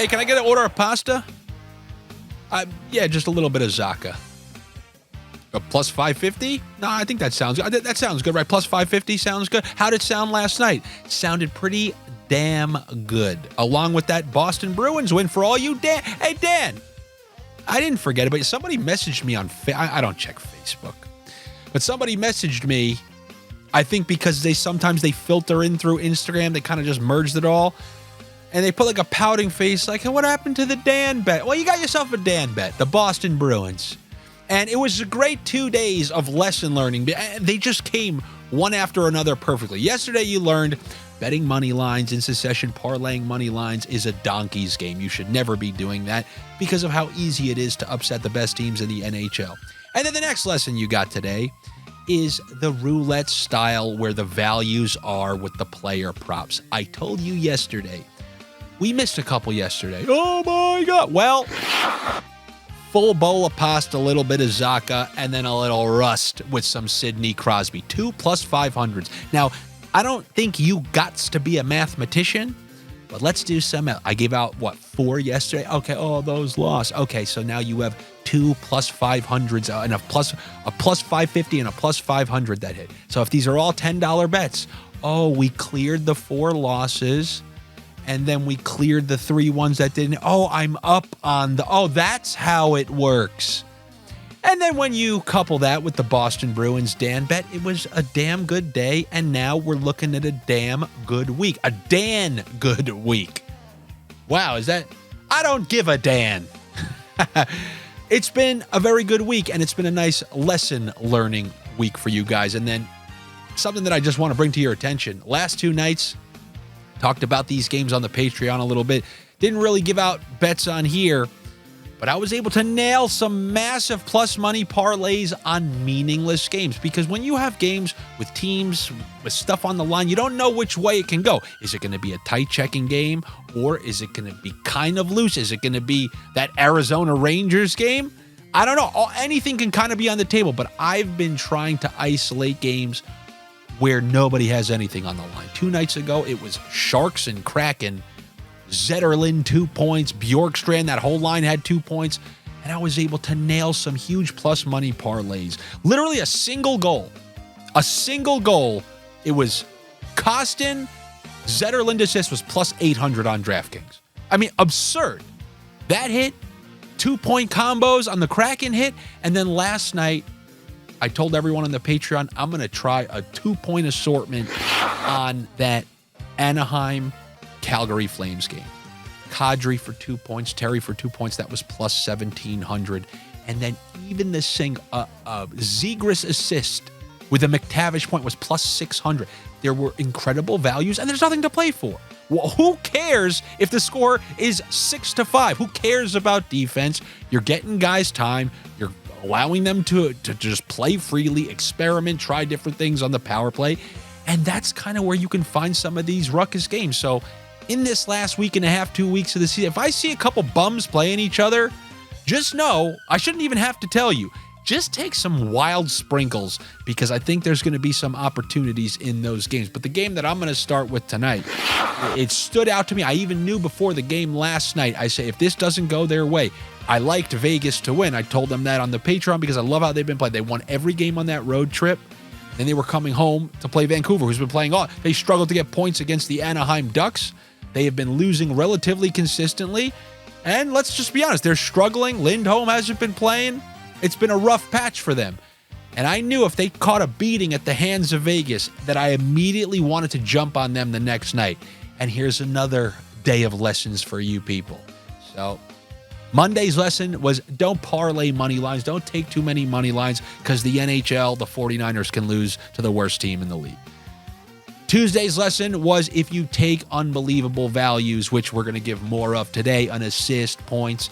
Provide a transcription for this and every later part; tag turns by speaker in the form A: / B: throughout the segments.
A: Hey, can I get an order of pasta? Yeah, just a little bit of Zaka. A plus 550? No, I think that sounds good. That sounds good, right? Plus 550 sounds good. How did it sound last night? Sounded pretty damn good. Along with that Boston Bruins win for all you, Dan. Hey, Dan, I didn't forget it, but somebody messaged me on I don't check Facebook, but somebody messaged me, I think because sometimes they filter in through Instagram, they kind of just merged it all, and they put like a pouting face like, hey, what happened to the Dan bet? Well, you got yourself a Dan bet, the Boston Bruins. And it was a great 2 days of lesson learning. They just came one after another perfectly. Yesterday, you learned betting money lines in succession, parlaying money lines is a donkey's game. You should never be doing that because of how easy it is to upset the best teams in the NHL. And then the next lesson you got today is the roulette style where the values are with the player props. I told you yesterday. We missed a couple yesterday. Oh, my God. Well, full bowl of pasta, a little bit of Zaka, and then a little rust with some Sidney Crosby. 2 plus 500s. Now, I don't think you gots to be a mathematician, but let's do some. I gave out, 4 yesterday? Okay, those lost. Okay, so now you have 2 plus 500s and a plus 550 and a plus 500 that hit. So if these are all $10 bets, we cleared the 4 losses. And then we cleared the 3 ones that didn't. I'm up on that's how it works. And then when you couple that with the Boston Bruins Dan bet, it was a damn good day. And now we're looking at a damn good week. A Dan good week. Wow, I don't give a Dan. It's been a very good week, and it's been a nice lesson learning week for you guys. And then something that I just want to bring to your attention. Last 2 nights, talked about these games on the Patreon a little bit. Didn't really give out bets on here, but I was able to nail some massive plus money parlays on meaningless games. Because when you have games with teams, with stuff on the line, you don't know which way it can go. Is it going to be a tight checking game? Or is it going to be kind of loose? Is it going to be that Arizona Rangers game? I don't know. Anything can kind of be on the table, but I've been trying to isolate games where nobody has anything on the line. 2 nights ago, it was Sharks and Kraken. Zetterlund, 2 points. Bjorkstrand, that whole line had 2 points. And I was able to nail some huge plus money parlays. Literally a single goal. It was Kostin. Zetterlund assist was plus 800 on Draftkings. I mean, absurd. That hit. 2-point combos on the Kraken hit. And then last night, I told everyone on the Patreon, I'm going to try a 2-point assortment on that Anaheim-Calgary Flames game. Kadri for 2 points, Terry for 2 points. That was plus 1,700. And then even the Zegras assist with a McTavish point was plus 600. There were incredible values, and there's nothing to play for. Well, who cares if the score is 6-5? Who cares about defense? You're getting guys time. You're allowing them to just play freely, experiment, try different things on the power play. And that's kind of where you can find some of these ruckus games. So in this last week and a half, 2 weeks of the season, if I see a couple bums playing each other, just know, I shouldn't even have to tell you, just take some wild sprinkles because I think there's going to be some opportunities in those games. But the game that I'm going to start with tonight, it stood out to me. I even knew before the game last night, I say, if this doesn't go their way, I liked Vegas to win. I told them that on the Patreon because I love how they've been playing. They won every game on that road trip. Then they were coming home to play Vancouver, who's been playing all. They struggled to get points against the Anaheim Ducks. They have been losing relatively consistently. And let's just be honest, they're struggling. Lindholm hasn't been playing. It's been a rough patch for them. And I knew if they caught a beating at the hands of Vegas that I immediately wanted to jump on them the next night. And here's another day of lessons for you people. So Monday's lesson was don't parlay money lines. Don't take too many money lines because the NHL, the 49ers, can lose to the worst team in the league. Tuesday's lesson was if you take unbelievable values, which we're going to give more of today, on assist, points,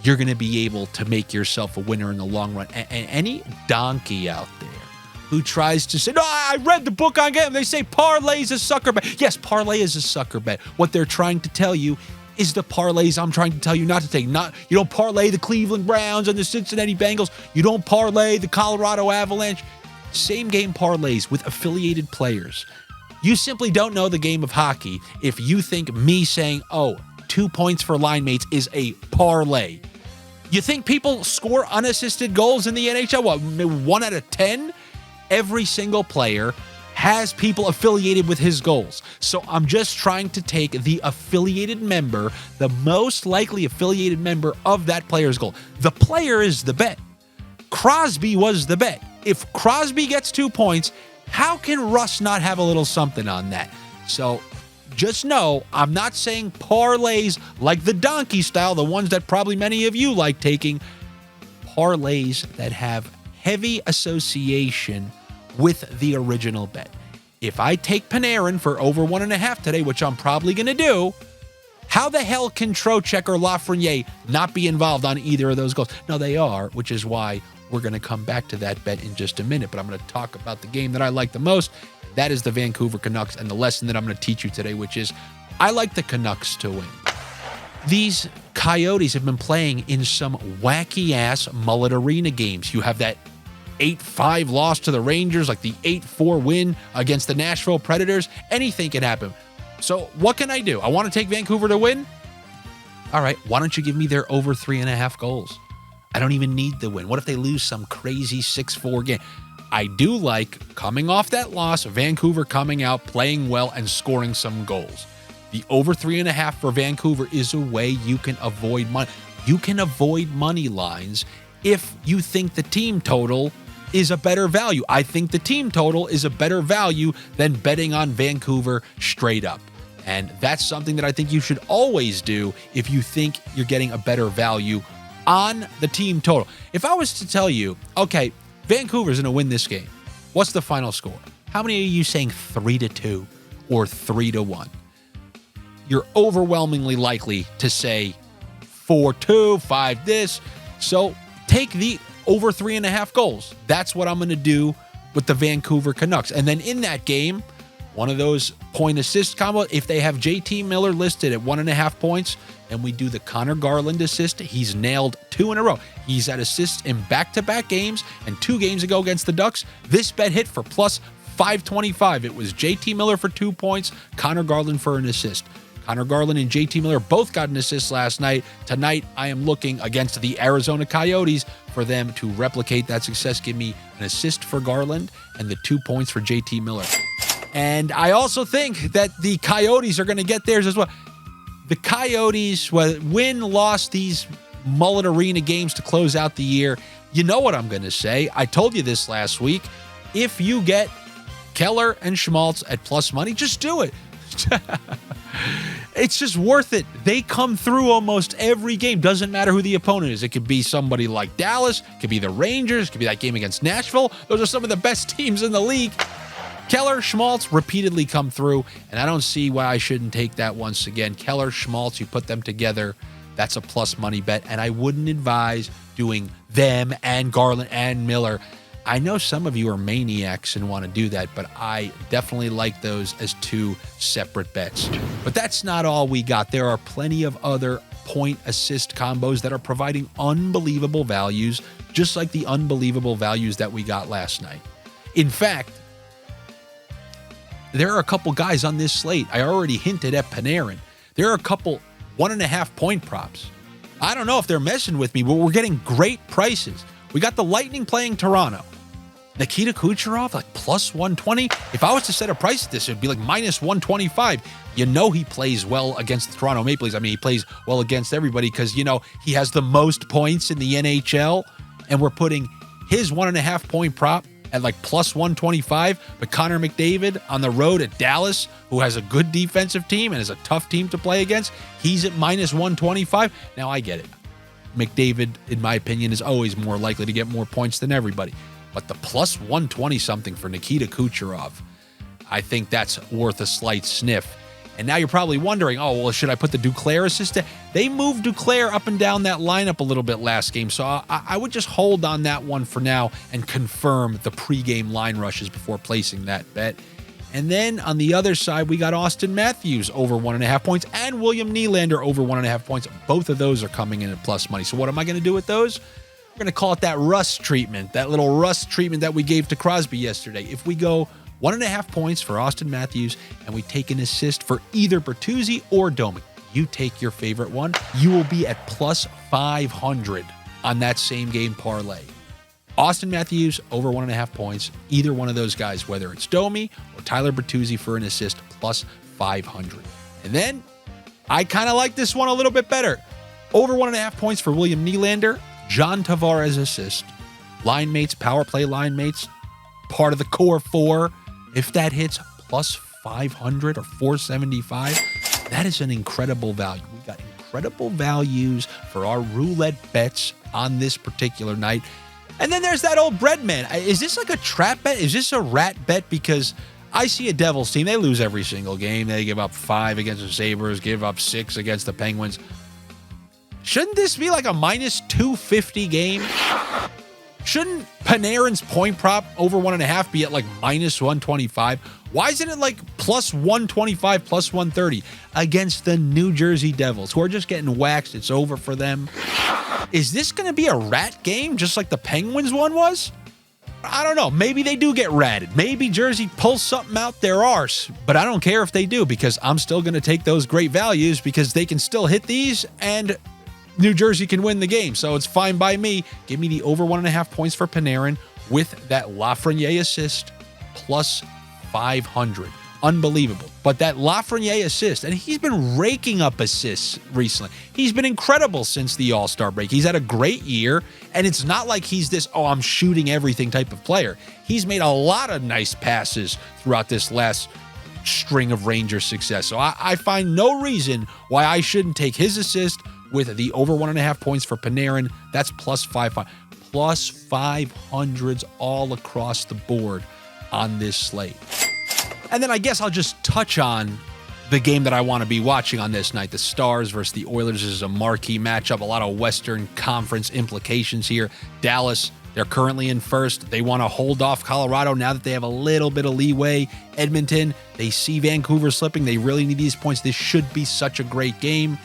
A: you're going to be able to make yourself a winner in the long run. And any donkey out there who tries to say, no, I read the book on game. They say parlay is a sucker bet. Yes, parlay is a sucker bet. What they're trying to tell you is the parlays I'm trying to tell you not to take. You don't parlay the Cleveland Browns and the Cincinnati Bengals. You don't parlay the Colorado Avalanche. Same game parlays with affiliated players. You simply don't know the game of hockey if you think me saying, 2 points for line mates is a parlay. You think people score unassisted goals in the NHL? What, 1 out of 10? Every single player has people affiliated with his goals. So I'm just trying to take the affiliated member, the most likely affiliated member of that player's goal. The player is the bet. Crosby was the bet. If Crosby gets 2 points, how can Russ not have a little something on that? So just know, I'm not saying parlays like the donkey style, the ones that probably many of you like taking. Parlays that have heavy association with the original bet. If I take Panarin for over 1.5 today, which I'm probably going to do, how the hell can Trocheck or Lafreniere not be involved on either of those goals? No, they are, which is why we're going to come back to that bet in just a minute. But I'm going to talk about the game that I like the most. That is the Vancouver Canucks, and the lesson that I'm going to teach you today, which is I like the Canucks to win. These Coyotes have been playing in some wacky-ass mullet arena games. You have that 8-5 loss to the Rangers, like the 8-4 win against the Nashville Predators. Anything can happen. So what can I do? I want to take Vancouver to win? All right, why don't you give me their over 3.5 goals? I don't even need the win. What if they lose some crazy 6-4 game? I do like, coming off that loss, Vancouver coming out, playing well, and scoring some goals. The over 3.5 for Vancouver is a way you can avoid money. You can avoid money lines if you think the team total is a better value. I think the team total is a better value than betting on Vancouver straight up. And that's something that I think you should always do if you think you're getting a better value on the team total. If I was to tell you, okay, Vancouver's going to win this game, what's the final score? How many are you saying 3-2 or 3-1? You're overwhelmingly likely to say 4-2, 5 this. So take the over 3.5 goals. That's what I'm going to do with the Vancouver Canucks. And then in that game, one of those point assist combo, if they have JT Miller listed at 1.5 points, and we do the Connor Garland assist, he's nailed 2 in a row. He's had assists in back-to-back games, and 2 games ago against the Ducks, this bet hit for plus 525. It was JT Miller for 2 points, Connor Garland for an assist. Connor Garland and JT Miller both got an assist last night. Tonight, I am looking against the Arizona Coyotes for them to replicate that success. Give me an assist for Garland and the 2 points for JT Miller. And I also think that the Coyotes are going to get theirs as well. The Coyotes win, lost these mullet arena games to close out the year. You know what I'm going to say. I told you this last week. If you get Keller and Schmaltz at plus money, just do it. It's just worth it. They come through almost every game. Doesn't matter who the opponent is. It could be somebody like Dallas. It could be the Rangers. It could be that game against Nashville. Those are some of the best teams in the league. Keller, Schmaltz repeatedly come through, and I don't see why I shouldn't take that once again. Keller, Schmaltz, you put them together, that's a plus money bet, and I wouldn't advise doing them and Garland and Miller. I know some of you are maniacs and want to do that, but I definitely like those as 2 separate bets. But that's not all we got. There are plenty of other point assist combos that are providing unbelievable values, just like the unbelievable values that we got last night. In fact, there are a couple guys on this slate. I already hinted at Panarin. There are a couple 1.5 point props. I don't know if they're messing with me, but we're getting great prices. We got the Lightning playing Toronto. Nikita Kucherov, like plus 120. If I was to set a price at this, it'd be like minus 125. You know he plays well against the Toronto Maple Leafs. I mean, he plays well against everybody because, you know, he has the most points in the NHL, and we're putting his 1.5 point prop at like plus 125, but Connor McDavid on the road at Dallas, who has a good defensive team and is a tough team to play against, he's at minus 125. Now, I get it. McDavid, in my opinion, is always more likely to get more points than everybody. But the plus 120-something for Nikita Kucherov, I think that's worth a slight sniff. And now you're probably wondering, oh, well, should I put the Duclair assist? They moved Duclair up and down that lineup a little bit last game, so I would just hold on that one for now and confirm the pregame line rushes before placing that bet. And then on the other side, we got Austin Matthews over 1.5 points and William Nylander over 1.5 points. Both of those are coming in at plus money. So what am I going to do with those? We're going to call it that rust treatment, that little rust treatment that we gave to Crosby yesterday. If we go 1.5 points for Austin Matthews and we take an assist for either Bertuzzi or Domi, you take your favorite one. You will be at plus 500 on that same game parlay. Austin Matthews, over 1.5 points. Either one of those guys, whether it's Domi or Tyler Bertuzzi for an assist, plus 500. And then I kind of like this one a little bit better. Over 1.5 points for William Nylander, John Tavares assist, line mates, power play line mates, part of the core four. If that hits, plus 500 or 475, that is an incredible value. We got incredible values for our roulette bets on this particular night. And then there's that old bread man. Is this like a trap bet? Is this a rat bet? Because I see a Devils team. They lose every single game. They give up 5 against the Sabres, give up 6 against the Penguins. Shouldn't this be like a minus 250 game? Shouldn't Panarin's point prop over 1.5 be at like minus 125? Why isn't it like plus 125, plus 130 against the New Jersey Devils, who are just getting waxed? It's over for them. Is this going to be a rat game just like the Penguins one was? I don't know. Maybe they do get ratted. Maybe Jersey pulls something out their arse, but I don't care if they do, because I'm still going to take those great values because they can still hit these and New Jersey can win the game. So it's fine by me. Give me the over 1.5 points for Panarin with that Lafreniere assist plus 500. Unbelievable. But that Lafreniere assist, and he's been raking up assists recently. He's been incredible since the All-Star break. He's had a great year, and it's not like he's this, oh, I'm shooting everything type of player. He's made a lot of nice passes throughout this last string of Rangers success. So I find no reason why I shouldn't take his assist with the over 1.5 points for Panarin. That's plus 500. Plus 500s all across the board on this slate. And then I guess I'll just touch on the game that I want to be watching on this night. The Stars versus the Oilers is a marquee matchup. A lot of Western Conference implications here. Dallas, they're currently in first. They want to hold off Colorado now that they have a little bit of leeway. Edmonton, they see Vancouver slipping. They really need these points. This should be such a great game.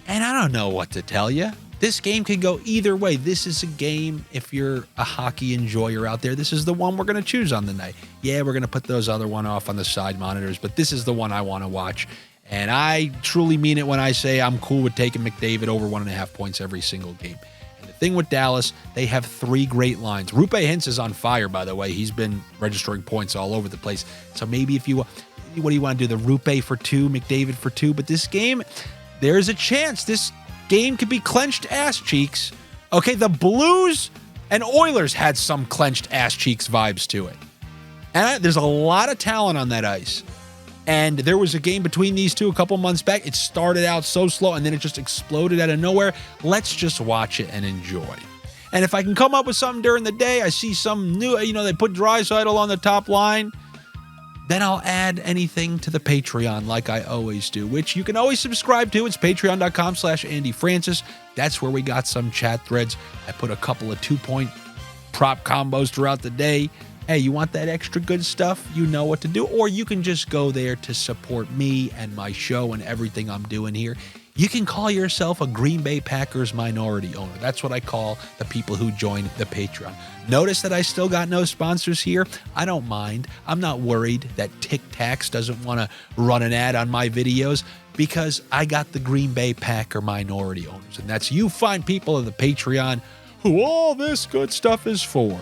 A: And I don't know what to tell you. This game can go either way. This is a game, if you're a hockey enjoyer out there, this is the one we're going to choose on the night. Yeah, we're going to put those other one off on the side monitors, but this is the one I want to watch. And I truly mean it when I say I'm cool with taking McDavid over 1.5 points every single game. And the thing with Dallas, they have 3 great lines. Rupe Hintz is on fire, by the way. He's been registering points all over the place. So maybe if you, what do you want to do? The Rupe for 2, McDavid for 2. But this game, there's a chance this game could be clenched ass cheeks. Okay, the Blues and Oilers had some clenched ass cheeks vibes to it. And there's a lot of talent on that ice. And there was a game between these two a couple months back. It started out so slow and then it just exploded out of nowhere. Let's just watch it and enjoy. And if I can come up with something during the day, I see some new, they put Draisaitl on the top line, then I'll add anything to the Patreon like I always do, which you can always subscribe to. It's patreon.com/Andy Francess. That's where we got some chat threads. I put a couple of 2-point prop combos throughout the day. Hey, you want that extra good stuff? You know what to do. Or you can just go there to support me and my show and everything I'm doing here. You can call yourself a Green Bay Packers minority owner. That's what I call the people who join the Patreon. Notice that I still got no sponsors here. I don't mind. I'm not worried that Tic Tacs doesn't want to run an ad on my videos because I got the Green Bay Packer minority owners. And that's you fine people of the Patreon who all this good stuff is for.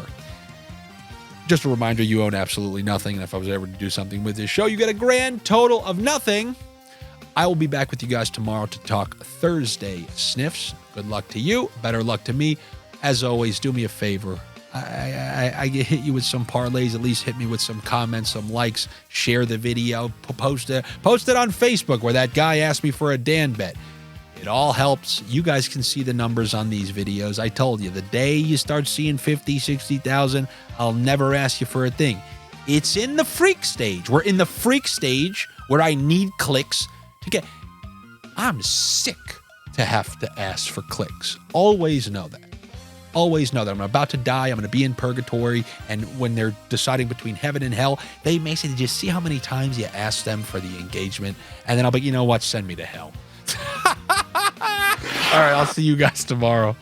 A: Just a reminder, you own absolutely nothing. And if I was ever to do something with this show, you get a grand total of nothing. I will be back with you guys tomorrow to talk Thursday Sniffs. Good luck to you. Better luck to me. As always, do me a favor. I hit you with some parlays. At least hit me with some comments, some likes. Share the video. Post it on Facebook where that guy asked me for a Dan bet. It all helps. You guys can see the numbers on these videos. I told you, the day you start seeing 50, 60,000, I'll never ask you for a thing. It's in the freak stage. We're in the freak stage where I need clicks to get. I'm sick to have to ask for clicks. Always know that. Always know that I'm about to die. I'm going to be in purgatory. And when they're deciding between heaven and hell, they may say, just see how many times you ask them for the engagement. And then I'll be, you know what? Send me to hell. All right. I'll see you guys tomorrow.